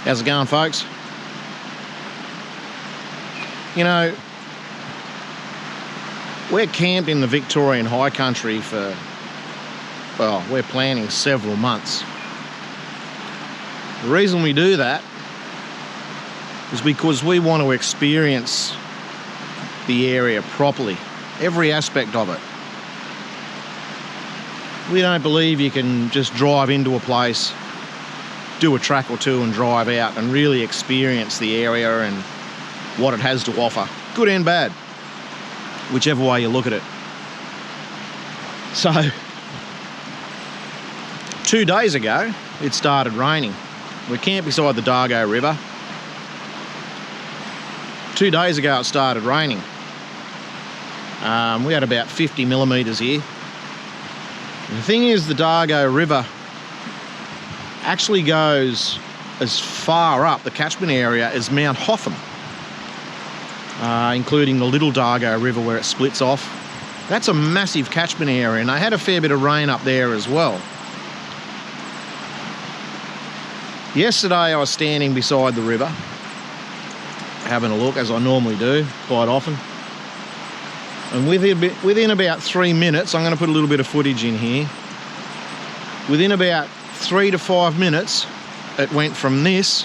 How's it going, folks? You know, we're camped in the Victorian High Country for, well, we're planning several months. The reason we do that is because we want to experience the area properly, every aspect of it. We don't believe you can just drive into a place, do a track or two and drive out and really experience the area and what it has to offer, good and bad, whichever way you look at it. So, 2 days ago, it started raining. We're camped beside the Dargo River. 2 days ago, it started raining. We had about 50 millimetres here. And the thing is, the Dargo River actually goes as far up the catchment area as Mount Hotham, including the little Dargo River where it splits off. That's a massive catchment area, and I had a fair bit of rain up there as well. Yesterday I was standing beside the river, having a look, as I normally do quite often. And within about 3 minutes, I'm going to put a little bit of footage in here. Within about 3 to 5 minutes, it went from this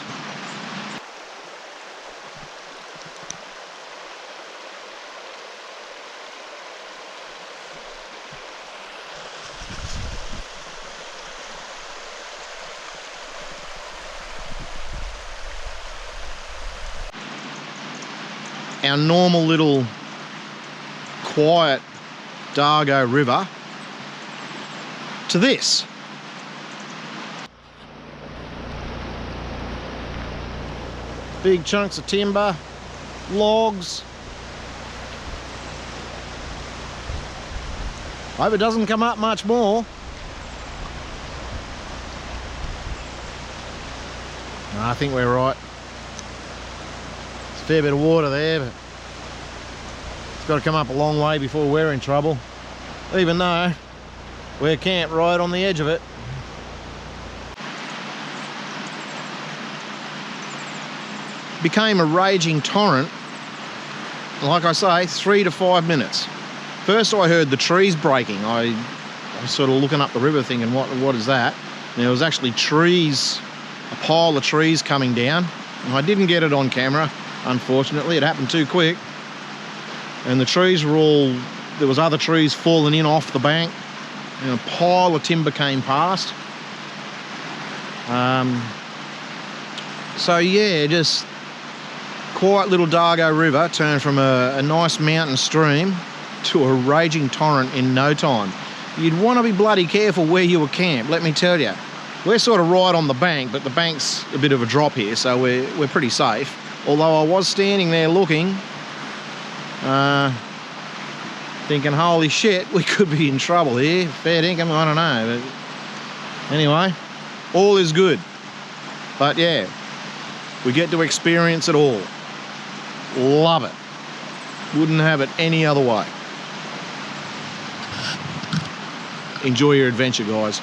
our normal little quiet Dargo River to this. Big chunks of timber, logs. Hope it doesn't come up much more. No, I think we're right. There's a fair bit of water there, but it's got to come up a long way before we're in trouble, even though we're camped right on the edge of it. Became a raging torrent, like I say, 3 to 5 minutes. First I heard the trees breaking. I was sort of looking up the river thinking, what is that? And there was actually trees, a pile of trees coming down. And I didn't get it on camera, unfortunately. It happened too quick. And the trees were all, there was other trees falling in off the bank. And a pile of timber came past. So yeah, just quiet little Dargo River turned from a nice mountain stream to a raging torrent in no time. You'd want to be bloody careful where you were camped, let me tell you. We're sort of right on the bank, but the bank's a bit of a drop here, so we're pretty safe. Although I was standing there looking, thinking, holy shit, we could be in trouble here. Fair dinkum, I don't know. But anyway, all is good. But yeah, we get to experience it all. Love it. Wouldn't have it any other way. Enjoy your adventure, guys.